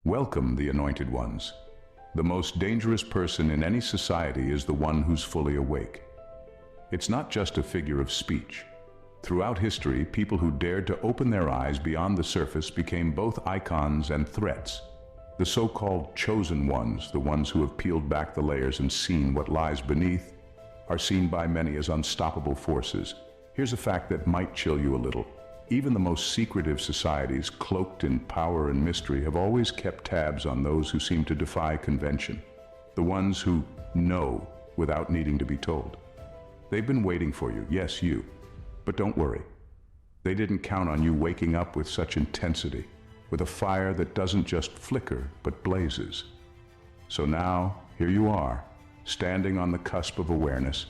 Welcome, the anointed ones. The most dangerous person in any society is the one who's fully awake. It's not just a figure of speech. Throughout history, people who dared to open their eyes beyond the surface became both icons and threats. The so-called chosen ones, the ones who have peeled back the layers and seen what lies beneath, are seen by many as unstoppable forces. Here's a fact that might chill you a little. Even the most secretive societies, cloaked in power and mystery, have always kept tabs on those who seem to defy convention. The ones who know without needing to be told. They've been waiting for you, yes, you. But don't worry. They didn't count on you waking up with such intensity, with a fire that doesn't just flicker, but blazes. So now, here you are, standing on the cusp of awareness,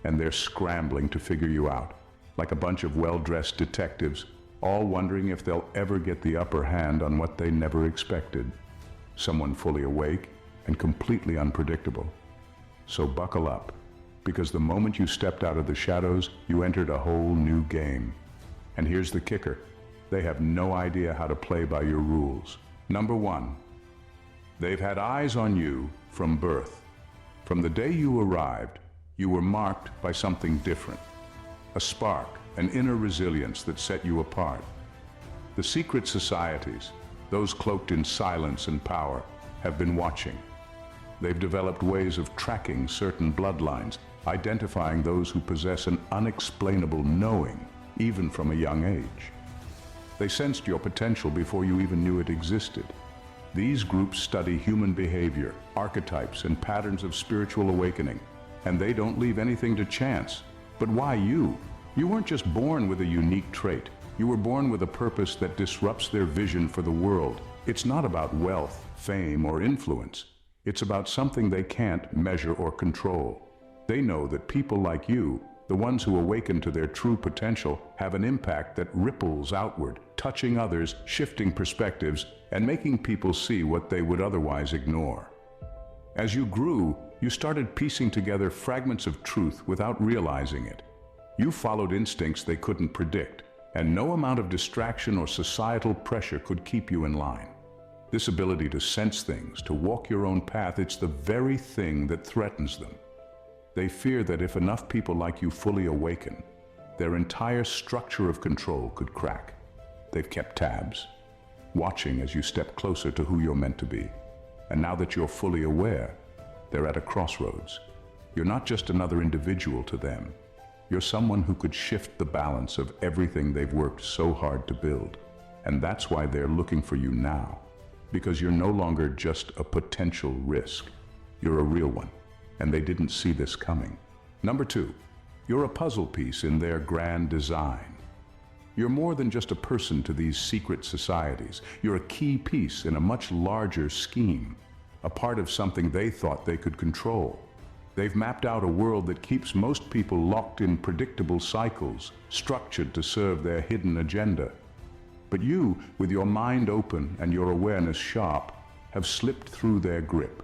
and they're scrambling to figure you out. Like a bunch of well-dressed detectives, all wondering if they'll ever get the upper hand on what they never expected. Someone fully awake and completely unpredictable. So buckle up, because the moment you stepped out of the shadows, you entered a whole new game. And here's the kicker. They have no idea how to play by your rules. Number one, they've had eyes on you from birth. From the day you arrived, you were marked by something different. A spark, an inner resilience that set you apart. The secret societies, those cloaked in silence and power, have been watching. They've developed ways of tracking certain bloodlines, identifying those who possess an unexplainable knowing, even from a young age. They sensed your potential before you even knew it existed. These groups study human behavior, archetypes, and patterns of spiritual awakening, and they don't leave anything to chance. But why you? You weren't just born with a unique trait. You were born with a purpose that disrupts their vision for the world. It's not about wealth, fame, or influence. It's about something they can't measure or control. They know that people like you, the ones who awaken to their true potential, have an impact that ripples outward, touching others, shifting perspectives, and making people see what they would otherwise ignore. As you grew, you started piecing together fragments of truth without realizing it. You followed instincts they couldn't predict, and no amount of distraction or societal pressure could keep you in line. This ability to sense things, to walk your own path, it's the very thing that threatens them. They fear that if enough people like you fully awaken, their entire structure of control could crack. They've kept tabs, watching as you step closer to who you're meant to be. And now that you're fully aware, they're at a crossroads. You're not just another individual to them. You're someone who could shift the balance of everything they've worked so hard to build. And that's why they're looking for you now. Because you're no longer just a potential risk. You're a real one. And they didn't see this coming. Number two, you're a puzzle piece in their grand design. You're more than just a person to these secret societies. You're a key piece in a much larger scheme. A part of something they thought they could control. They've mapped out a world that keeps most people locked in predictable cycles, structured to serve their hidden agenda. But you, with your mind open and your awareness sharp, have slipped through their grip.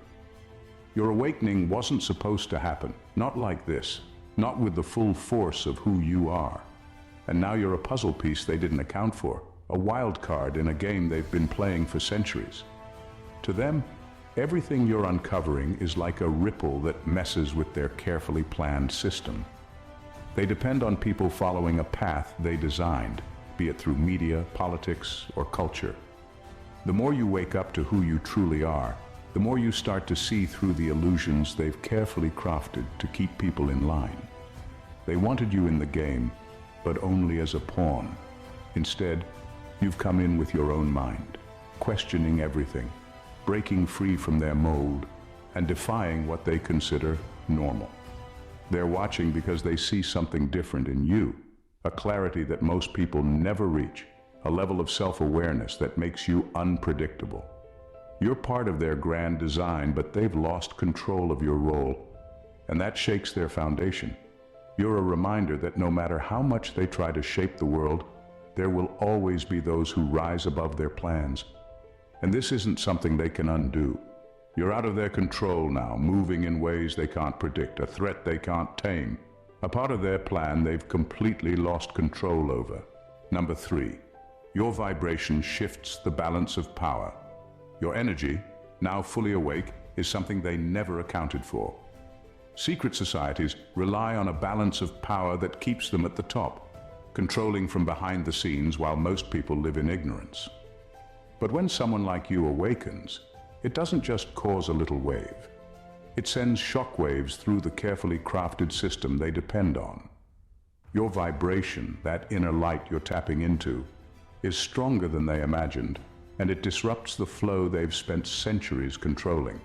Your awakening wasn't supposed to happen, not like this, not with the full force of who you are. And now you're a puzzle piece they didn't account for, a wild card in a game they've been playing for centuries. To them, everything you're uncovering is like a ripple that messes with their carefully planned system. They depend on people following a path they designed, be it through media, politics, or culture. The more you wake up to who you truly are, the more you start to see through the illusions they've carefully crafted to keep people in line. They wanted you in the game, but only as a pawn. Instead, you've come in with your own mind, questioning everything, breaking free from their mold, and defying what they consider normal. They're watching because they see something different in you, a clarity that most people never reach, a level of self-awareness that makes you unpredictable. You're part of their grand design, but they've lost control of your role, and that shakes their foundation. You're a reminder that no matter how much they try to shape the world, there will always be those who rise above their plans. And this isn't something they can undo. You're out of their control now, moving in ways they can't predict, a threat they can't tame, a part of their plan they've completely lost control over. Number three, your vibration shifts the balance of power. Your energy, now fully awake, is something they never accounted for. Secret societies rely on a balance of power that keeps them at the top, controlling from behind the scenes while most people live in ignorance. But when someone like you awakens, it doesn't just cause a little wave. It sends shockwaves through the carefully crafted system they depend on. Your vibration, that inner light you're tapping into, is stronger than they imagined, and it disrupts the flow they've spent centuries controlling.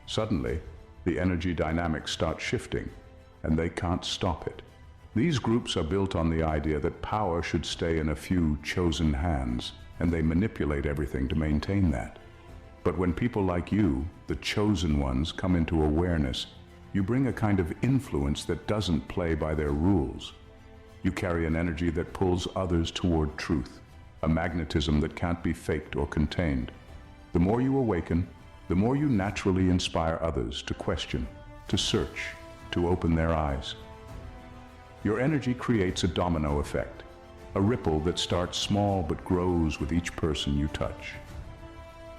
Suddenly, the energy dynamics start shifting, and they can't stop it. These groups are built on the idea that power should stay in a few chosen hands, and they manipulate everything to maintain that. But when people like you, the chosen ones, come into awareness, you bring a kind of influence that doesn't play by their rules. You carry an energy that pulls others toward truth, a magnetism that can't be faked or contained. The more you awaken, the more you naturally inspire others to question, to search, to open their eyes. Your energy creates a domino effect, a ripple that starts small but grows with each person you touch.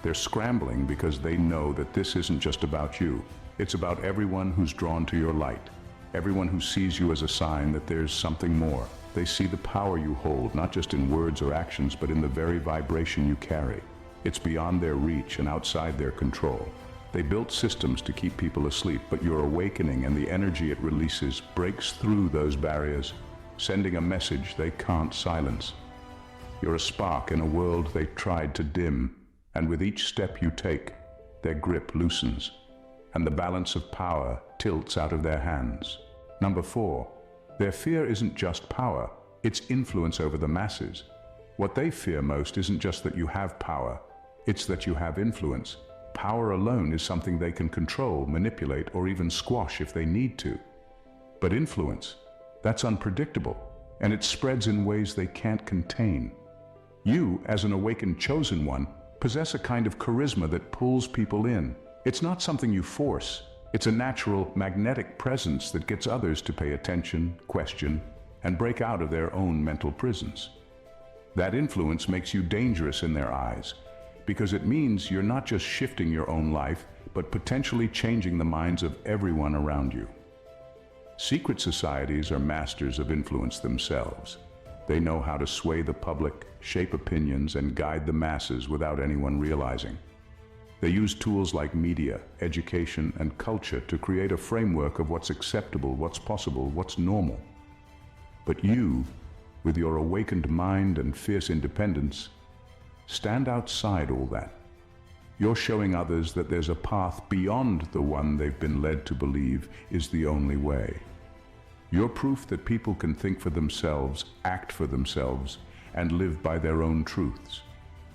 They're scrambling because they know that this isn't just about you. It's about everyone who's drawn to your light, everyone who sees you as a sign that there's something more. They see the power you hold, not just in words or actions, but in the very vibration you carry. It's beyond their reach and outside their control. They built systems to keep people asleep, but your awakening and the energy it releases breaks through those barriers, sending a message they can't silence. You're a spark in a world they tried to dim, and with each step you take, their grip loosens, and the balance of power tilts out of their hands. Number 4, their fear isn't just power, it's influence over the masses. What they fear most isn't just that you have power, it's that you have influence. Power alone is something they can control, manipulate, or even squash if they need to. But influence, that's unpredictable, and it spreads in ways they can't contain. You, as an awakened chosen one, possess a kind of charisma that pulls people in. It's not something you force. It's a natural, magnetic presence that gets others to pay attention, question, and break out of their own mental prisons. That influence makes you dangerous in their eyes, because it means you're not just shifting your own life, but potentially changing the minds of everyone around you. Secret societies are masters of influence themselves. They know how to sway the public, shape opinions, and guide the masses without anyone realizing. They use tools like media, education, and culture to create a framework of what's acceptable, what's possible, what's normal. But you, with your awakened mind and fierce independence, stand outside all that. You're showing others that there's a path beyond the one they've been led to believe is the only way. You're proof that people can think for themselves, act for themselves, and live by their own truths.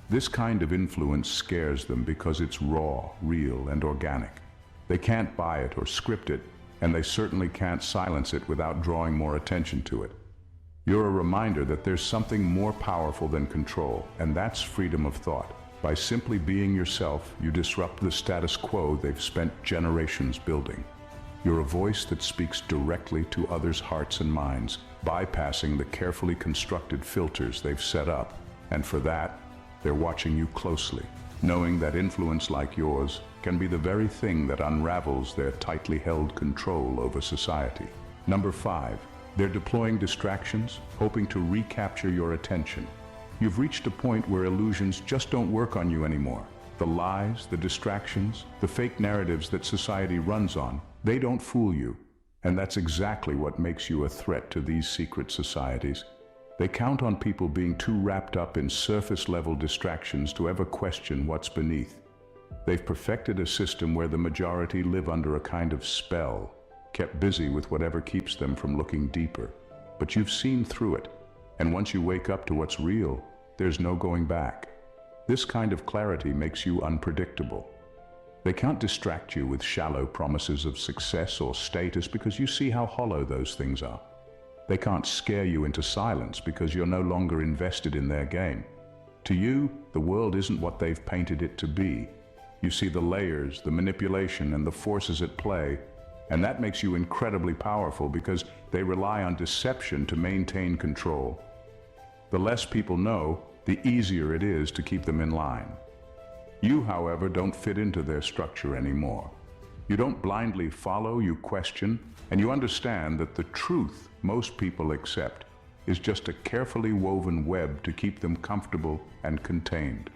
This kind of influence scares them because it's raw, real, and organic. They can't buy it or script it, and they certainly can't silence it without drawing more attention to it. You're a reminder that there's something more powerful than control, and that's freedom of thought. By simply being yourself, you disrupt the status quo they've spent generations building. You're a voice that speaks directly to others' hearts and minds, bypassing the carefully constructed filters they've set up. And for that, they're watching you closely, knowing that influence like yours can be the very thing that unravels their tightly held control over society. Number 5. They're deploying distractions, hoping to recapture your attention. You've reached a point where illusions just don't work on you anymore. The lies, the distractions, the fake narratives that society runs on, they don't fool you. And that's exactly what makes you a threat to these secret societies. They count on people being too wrapped up in surface-level distractions to ever question what's beneath. They've perfected a system where the majority live under a kind of spell, kept busy with whatever keeps them from looking deeper. But you've seen through it, and once you wake up to what's real, there's no going back. This kind of clarity makes you unpredictable. They can't distract you with shallow promises of success or status because you see how hollow those things are. They can't scare you into silence because you're no longer invested in their game. To you, the world isn't what they've painted it to be. You see the layers, the manipulation, and the forces at play, and that makes you incredibly powerful because they rely on deception to maintain control. The less people know, the easier it is to keep them in line. You, however, don't fit into their structure anymore. You don't blindly follow, you question, and you understand that the truth most people accept is just a carefully woven web to keep them comfortable and contained.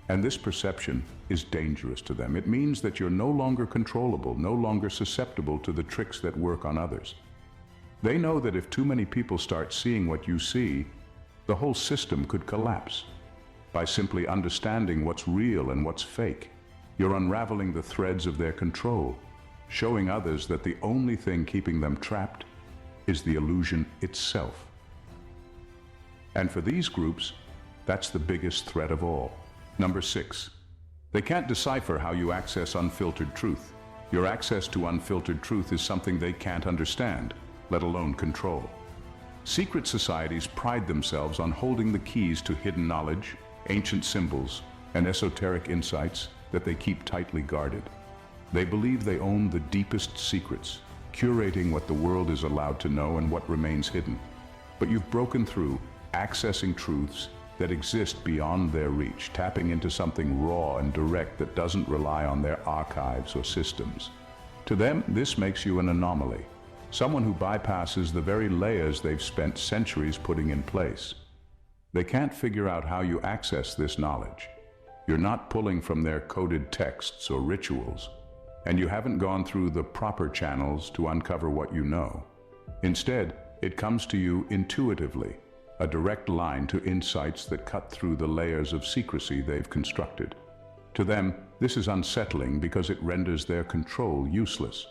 And this perception is dangerous to them. It means that you're no longer controllable, no longer susceptible to the tricks that work on others. They know that if too many people start seeing what you see, the whole system could collapse. By simply understanding what's real and what's fake, you're unraveling the threads of their control, showing others that the only thing keeping them trapped is the illusion itself. And for these groups, that's the biggest threat of all. Number 6, they can't decipher how you access unfiltered truth. Your access to unfiltered truth is something they can't understand, let alone control. Secret societies pride themselves on holding the keys to hidden knowledge, ancient symbols, and esoteric insights that they keep tightly guarded. They believe they own the deepest secrets, curating what the world is allowed to know and what remains hidden. But you've broken through, accessing truths that exist beyond their reach, tapping into something raw and direct that doesn't rely on their archives or systems. To them, this makes you an anomaly, someone who bypasses the very layers they've spent centuries putting in place. They can't figure out how you access this knowledge. You're not pulling from their coded texts or rituals, and you haven't gone through the proper channels to uncover what you know. Instead, it comes to you intuitively, a direct line to insights that cut through the layers of secrecy they've constructed. To them, this is unsettling because it renders their control useless.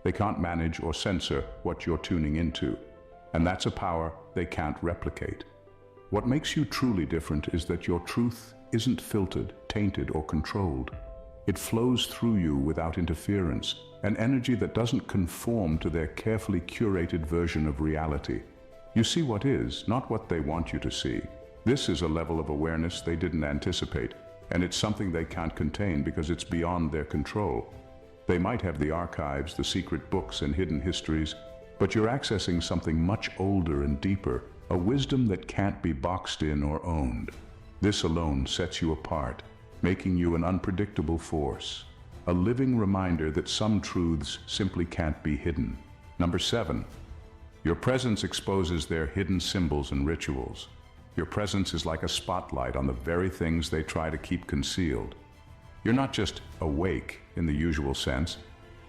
They can't manage or censor what you're tuning into, and that's a power they can't replicate. What makes you truly different is that your truth isn't filtered, tainted, or controlled. It flows through you without interference, an energy that doesn't conform to their carefully curated version of reality. You see what is, not what they want you to see. This is a level of awareness they didn't anticipate, and it's something they can't contain because it's beyond their control. They might have the archives, the secret books, and hidden histories, but you're accessing something much older and deeper, a wisdom that can't be boxed in or owned. This alone sets you apart, making you an unpredictable force, a living reminder that some truths simply can't be hidden. Number 7. Your presence exposes their hidden symbols and rituals. Your presence is like a spotlight on the very things they try to keep concealed. You're not just awake in the usual sense.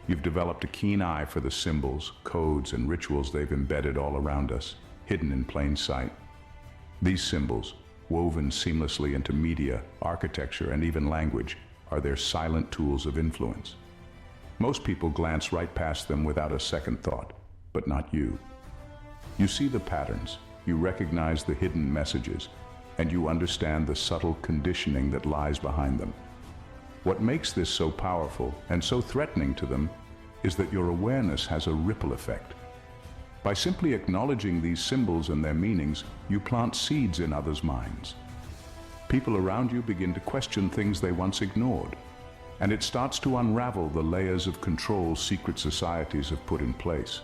You've developed a keen eye for the symbols, codes, and rituals they've embedded all around us, hidden in plain sight. These symbols, woven seamlessly into media, architecture, and even language, are their silent tools of influence. Most people glance right past them without a second thought, but not you. You see the patterns, you recognize the hidden messages, and you understand the subtle conditioning that lies behind them. What makes this so powerful and so threatening to them is that your awareness has a ripple effect. By simply acknowledging these symbols and their meanings, you plant seeds in others' minds. People around you begin to question things they once ignored, and it starts to unravel the layers of control secret societies have put in place.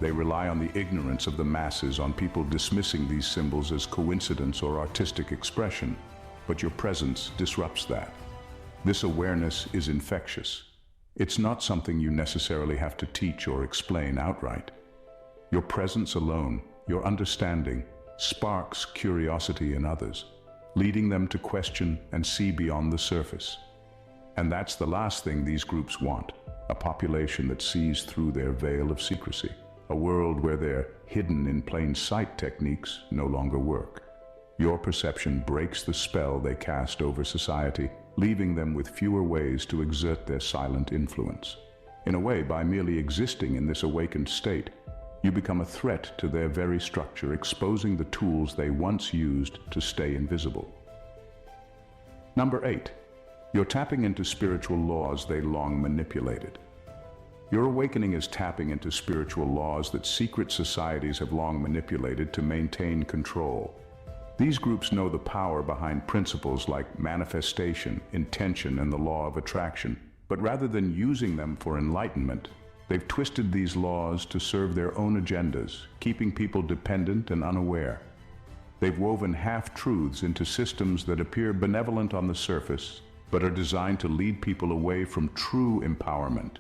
They rely on the ignorance of the masses, on people dismissing these symbols as coincidence or artistic expression, but your presence disrupts that. This awareness is infectious. It's not something you necessarily have to teach or explain outright. Your presence alone, your understanding, sparks curiosity in others, leading them to question and see beyond the surface. And that's the last thing these groups want, a population that sees through their veil of secrecy, a world where their hidden in plain sight techniques no longer work. Your perception breaks the spell they cast over society, leaving them with fewer ways to exert their silent influence. In a way, by merely existing in this awakened state, you become a threat to their very structure, exposing the tools they once used to stay invisible. Number 8. You're tapping into spiritual laws they long manipulated. Your awakening is tapping into spiritual laws that secret societies have long manipulated to maintain control. These groups know the power behind principles like manifestation, intention, and the law of attraction, but rather than using them for enlightenment, they've twisted these laws to serve their own agendas, keeping people dependent and unaware. They've woven half-truths into systems that appear benevolent on the surface, but are designed to lead people away from true empowerment.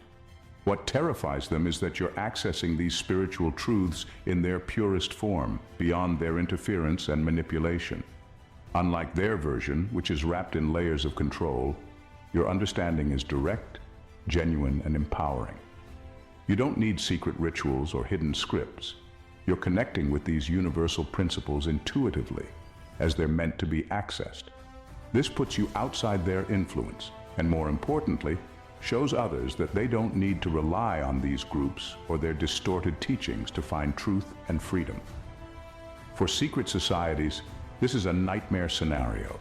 What terrifies them is that you're accessing these spiritual truths in their purest form, beyond their interference and manipulation. Unlike their version, which is wrapped in layers of control, your understanding is direct, genuine, and empowering. You don't need secret rituals or hidden scripts. You're connecting with these universal principles intuitively, as they're meant to be accessed. This puts you outside their influence, and more importantly, shows others that they don't need to rely on these groups or their distorted teachings to find truth and freedom. For secret societies, this is a nightmare scenario.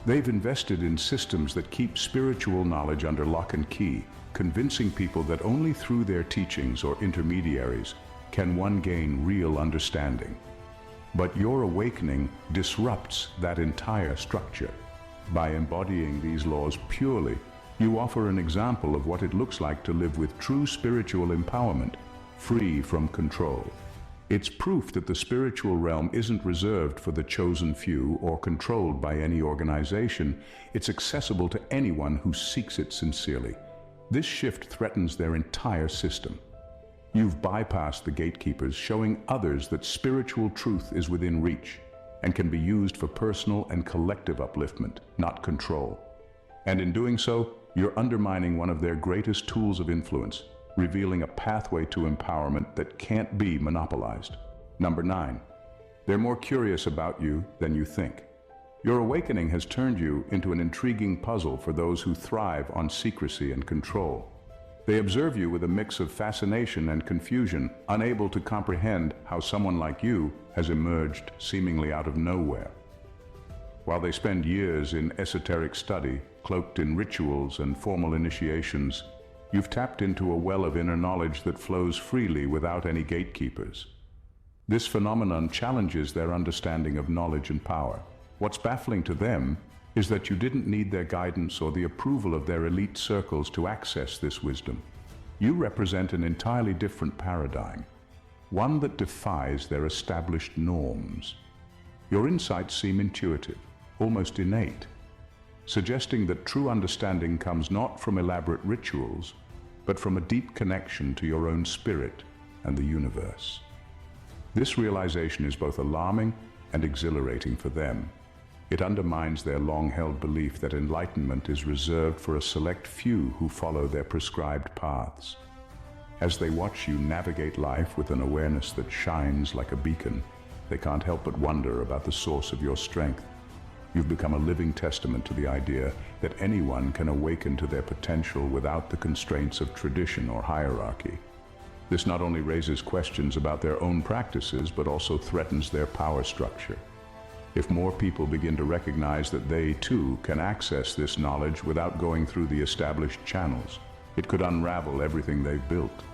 They've invested in systems that keep spiritual knowledge under lock and key, convincing people that only through their teachings or intermediaries can one gain real understanding. But your awakening disrupts that entire structure. By embodying these laws purely, you offer an example of what it looks like to live with true spiritual empowerment, free from control. It's proof that the spiritual realm isn't reserved for the chosen few or controlled by any organization. It's accessible to anyone who seeks it sincerely. This shift threatens their entire system. You've bypassed the gatekeepers, showing others that spiritual truth is within reach and can be used for personal and collective upliftment, not control. And in doing so, you're undermining one of their greatest tools of influence, revealing a pathway to empowerment that can't be monopolized. Number 9, they're more curious about you than you think. Your awakening has turned you into an intriguing puzzle for those who thrive on secrecy and control. They observe you with a mix of fascination and confusion, unable to comprehend how someone like you has emerged seemingly out of nowhere. While they spend years in esoteric study, cloaked in rituals and formal initiations, you've tapped into a well of inner knowledge that flows freely without any gatekeepers. This phenomenon challenges their understanding of knowledge and power. What's baffling to them is that you didn't need their guidance or the approval of their elite circles to access this wisdom. You represent an entirely different paradigm, one that defies their established norms. Your insights seem intuitive, almost innate, suggesting that true understanding comes not from elaborate rituals, but from a deep connection to your own spirit and the universe. This realization is both alarming and exhilarating for them. It undermines their long-held belief that enlightenment is reserved for a select few who follow their prescribed paths. As they watch you navigate life with an awareness that shines like a beacon, they can't help but wonder about the source of your strength. You've become a living testament to the idea that anyone can awaken to their potential without the constraints of tradition or hierarchy. This not only raises questions about their own practices, but also threatens their power structure. If more people begin to recognize that they, too, can access this knowledge without going through the established channels, it could unravel everything they've built.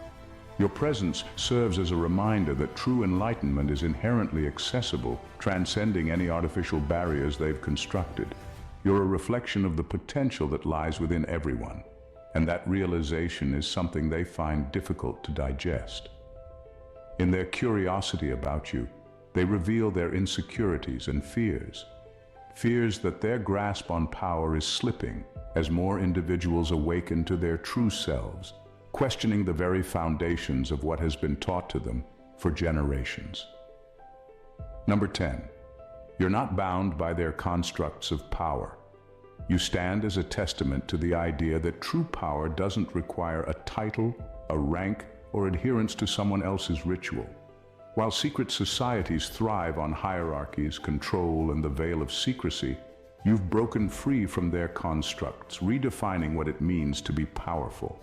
Your presence serves as a reminder that true enlightenment is inherently accessible, transcending any artificial barriers they've constructed. You're a reflection of the potential that lies within everyone, and that realization is something they find difficult to digest. In their curiosity about you, they reveal their insecurities and fears. Fears that their grasp on power is slipping as more individuals awaken to their true selves, questioning the very foundations of what has been taught to them for generations. Number 10, you're not bound by their constructs of power. You stand as a testament to the idea that true power doesn't require a title, a rank, or adherence to someone else's ritual. While secret societies thrive on hierarchies, control, and the veil of secrecy, you've broken free from their constructs, redefining what it means to be powerful.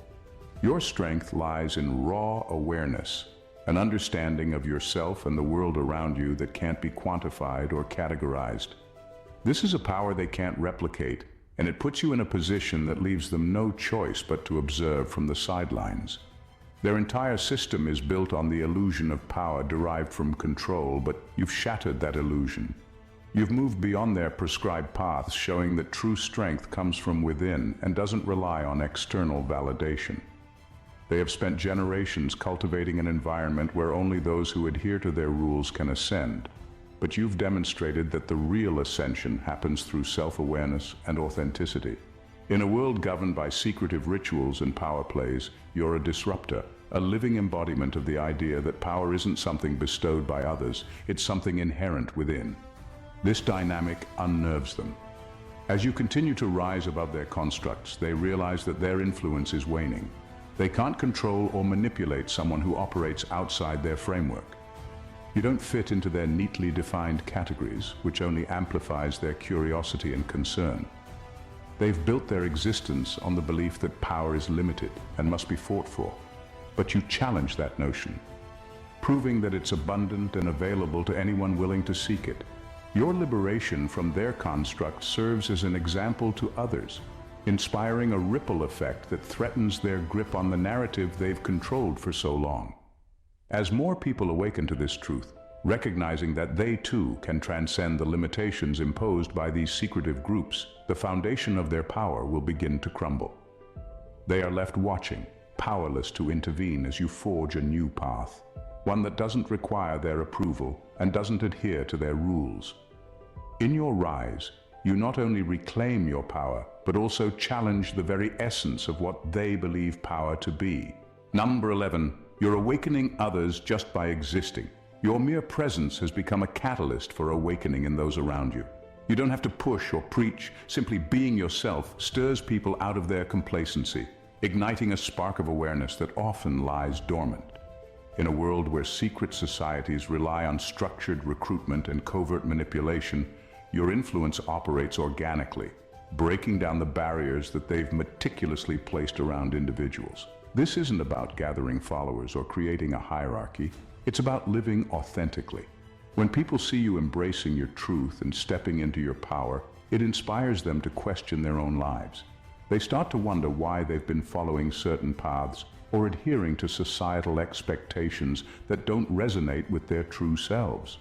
Your strength lies in raw awareness, an understanding of yourself and the world around you that can't be quantified or categorized. This is a power they can't replicate, and it puts you in a position that leaves them no choice but to observe from the sidelines. Their entire system is built on the illusion of power derived from control, but you've shattered that illusion. You've moved beyond their prescribed paths, showing that true strength comes from within and doesn't rely on external validation. They have spent generations cultivating an environment where only those who adhere to their rules can ascend. But you've demonstrated that the real ascension happens through self-awareness and authenticity. In a world governed by secretive rituals and power plays, you're a disruptor, a living embodiment of the idea that power isn't something bestowed by others, it's something inherent within. This dynamic unnerves them. As you continue to rise above their constructs, they realize that their influence is waning. They can't control or manipulate someone who operates outside their framework. You don't fit into their neatly defined categories, which only amplifies their curiosity and concern. They've built their existence on the belief that power is limited and must be fought for. But you challenge that notion, proving that it's abundant and available to anyone willing to seek it. Your liberation from their construct serves as an example to others, inspiring a ripple effect that threatens their grip on the narrative they've controlled for so long. As more people awaken to this truth, recognizing that they too can transcend the limitations imposed by these secretive groups, the foundation of their power will begin to crumble. They are left watching, powerless to intervene as you forge a new path, one that doesn't require their approval and doesn't adhere to their rules. In your rise, you not only reclaim your power, but also challenge the very essence of what they believe power to be. Number 11. You're awakening others just by existing. Your mere presence has become a catalyst for awakening in those around you. You don't have to push or preach, simply being yourself stirs people out of their complacency, igniting a spark of awareness that often lies dormant. In a world where secret societies rely on structured recruitment and covert manipulation, your influence operates organically, breaking down the barriers that they've meticulously placed around individuals. This isn't about gathering followers or creating a hierarchy. It's about living authentically. When people see you embracing your truth and stepping into your power, it inspires them to question their own lives. They start to wonder why they've been following certain paths or adhering to societal expectations that don't resonate with their true selves.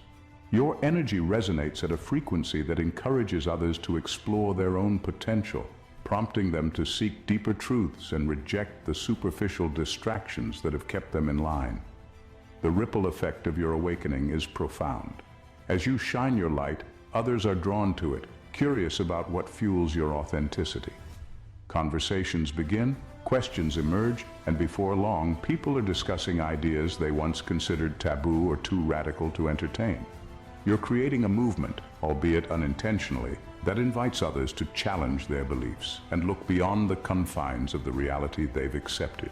Your energy resonates at a frequency that encourages others to explore their own potential, prompting them to seek deeper truths and reject the superficial distractions that have kept them in line. The ripple effect of your awakening is profound. As you shine your light, others are drawn to it, curious about what fuels your authenticity. Conversations begin, questions emerge, and before long, people are discussing ideas they once considered taboo or too radical to entertain. You're creating a movement, albeit unintentionally, that invites others to challenge their beliefs and look beyond the confines of the reality they've accepted.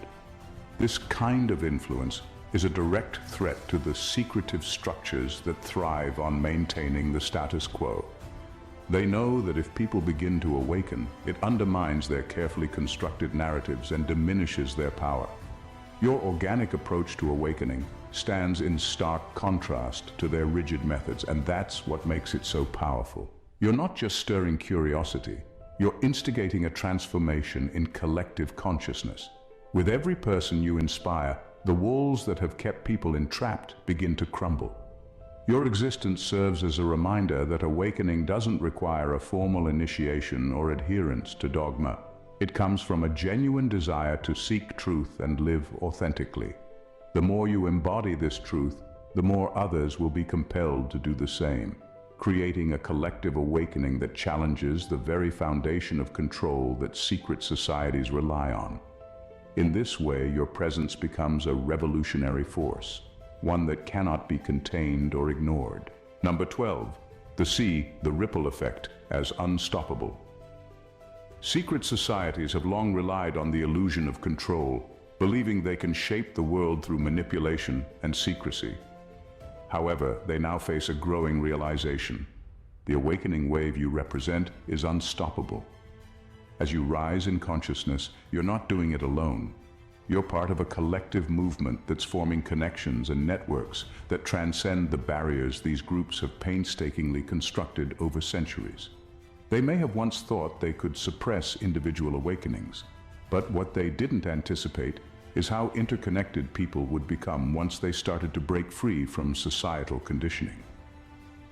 This kind of influence is a direct threat to the secretive structures that thrive on maintaining the status quo. They know that if people begin to awaken, it undermines their carefully constructed narratives and diminishes their power. Your organic approach to awakening stands in stark contrast to their rigid methods, and that's what makes it so powerful. You're not just stirring curiosity, you're instigating a transformation in collective consciousness. With every person you inspire, the walls that have kept people entrapped begin to crumble. Your existence serves as a reminder that awakening doesn't require a formal initiation or adherence to dogma. It comes from a genuine desire to seek truth and live authentically. The more you embody this truth, the more others will be compelled to do the same, creating a collective awakening that challenges the very foundation of control that secret societies rely on. In this way, your presence becomes a revolutionary force, one that cannot be contained or ignored. Number 12. The ripple effect as unstoppable. Secret societies have long relied on the illusion of control, believing they can shape the world through manipulation and secrecy. However, they now face a growing realization. The awakening wave you represent is unstoppable. As you rise in consciousness, you're not doing it alone. You're part of a collective movement that's forming connections and networks that transcend the barriers these groups have painstakingly constructed over centuries. They may have once thought they could suppress individual awakenings, but what they didn't anticipate is how interconnected people would become once they started to break free from societal conditioning.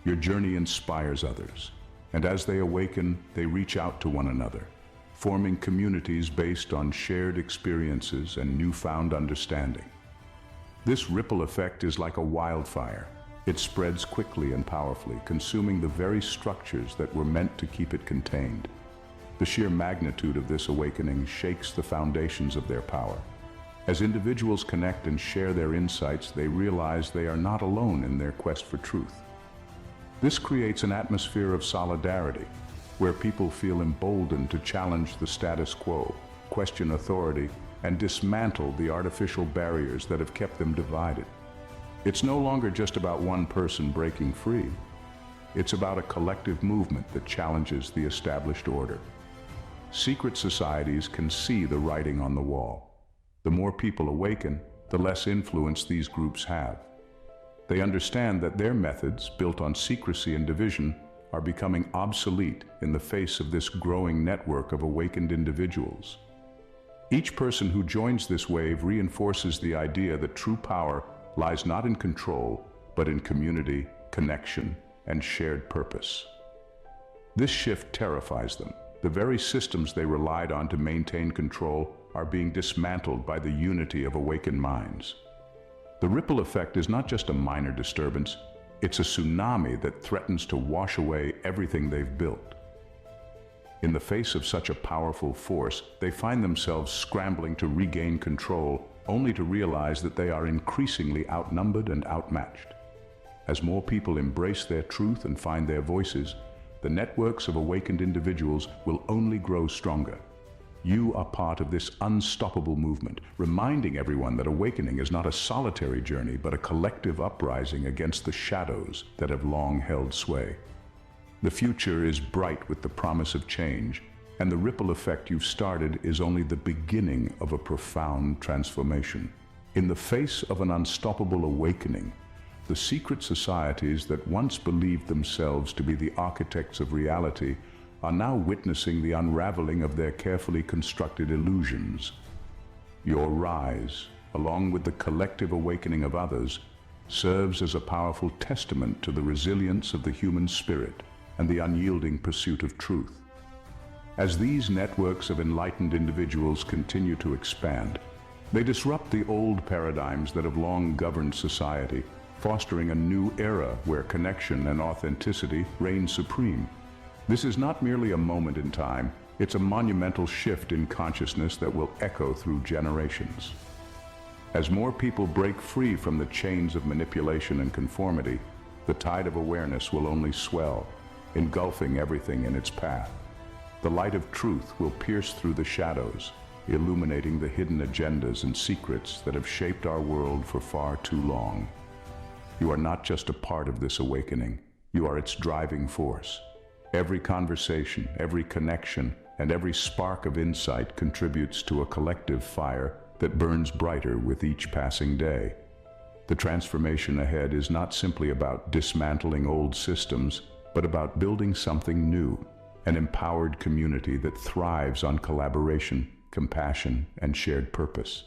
Your journey inspires others, and as they awaken, they reach out to one another, forming communities based on shared experiences and newfound understanding. This ripple effect is like a wildfire. It spreads quickly and powerfully, consuming the very structures that were meant to keep it contained. The sheer magnitude of this awakening shakes the foundations of their power. As individuals connect and share their insights, they realize they are not alone in their quest for truth. This creates an atmosphere of solidarity, where people feel emboldened to challenge the status quo, question authority, and dismantle the artificial barriers that have kept them divided. It's no longer just about one person breaking free. It's about a collective movement that challenges the established order. Secret societies can see the writing on the wall. The more people awaken, the less influence these groups have. They understand that their methods, built on secrecy and division, are becoming obsolete in the face of this growing network of awakened individuals. Each person who joins this wave reinforces the idea that true power lies not in control, but in community, connection, and shared purpose. This shift terrifies them. The very systems they relied on to maintain control are being dismantled by the unity of awakened minds. The ripple effect is not just a minor disturbance, it's a tsunami that threatens to wash away everything they've built. In the face of such a powerful force, they find themselves scrambling to regain control, only to realize that they are increasingly outnumbered and outmatched. As more people embrace their truth and find their voices, the networks of awakened individuals will only grow stronger. You are part of this unstoppable movement, reminding everyone that awakening is not a solitary journey, but a collective uprising against the shadows that have long held sway. The future is bright with the promise of change, and the ripple effect you've started is only the beginning of a profound transformation. In the face of an unstoppable awakening, the secret societies that once believed themselves to be the architects of reality are now witnessing the unraveling of their carefully constructed illusions. Your rise, along with the collective awakening of others, serves as a powerful testament to the resilience of the human spirit and the unyielding pursuit of truth. As these networks of enlightened individuals continue to expand, they disrupt the old paradigms that have long governed society, fostering a new era where connection and authenticity reign supreme. This is not merely a moment in time, it's a monumental shift in consciousness that will echo through generations. As more people break free from the chains of manipulation and conformity, the tide of awareness will only swell, engulfing everything in its path. The light of truth will pierce through the shadows, illuminating the hidden agendas and secrets that have shaped our world for far too long. You are not just a part of this awakening, you are its driving force. Every conversation, every connection, and every spark of insight contributes to a collective fire that burns brighter with each passing day. The transformation ahead is not simply about dismantling old systems, but about building something new, an empowered community that thrives on collaboration, compassion, and shared purpose.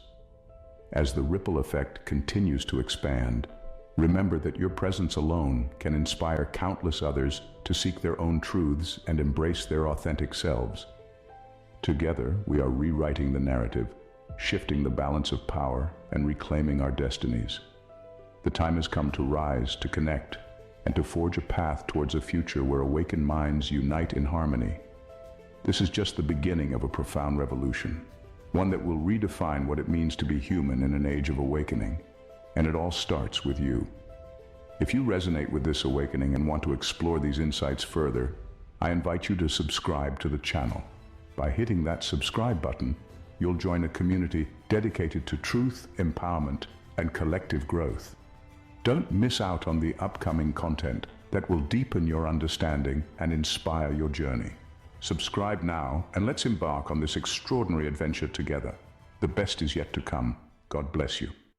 As the ripple effect continues to expand, remember that your presence alone can inspire countless others to seek their own truths and embrace their authentic selves. Together, we are rewriting the narrative, shifting the balance of power, and reclaiming our destinies. The time has come to rise, to connect, and to forge a path towards a future where awakened minds unite in harmony. This is just the beginning of a profound revolution, one that will redefine what it means to be human in an age of awakening. And it all starts with you. If you resonate with this awakening and want to explore these insights further, I invite you to subscribe to the channel. By hitting that subscribe button, you'll join a community dedicated to truth, empowerment, and collective growth. Don't miss out on the upcoming content that will deepen your understanding and inspire your journey. Subscribe now, and let's embark on this extraordinary adventure together. The best is yet to come. God bless you.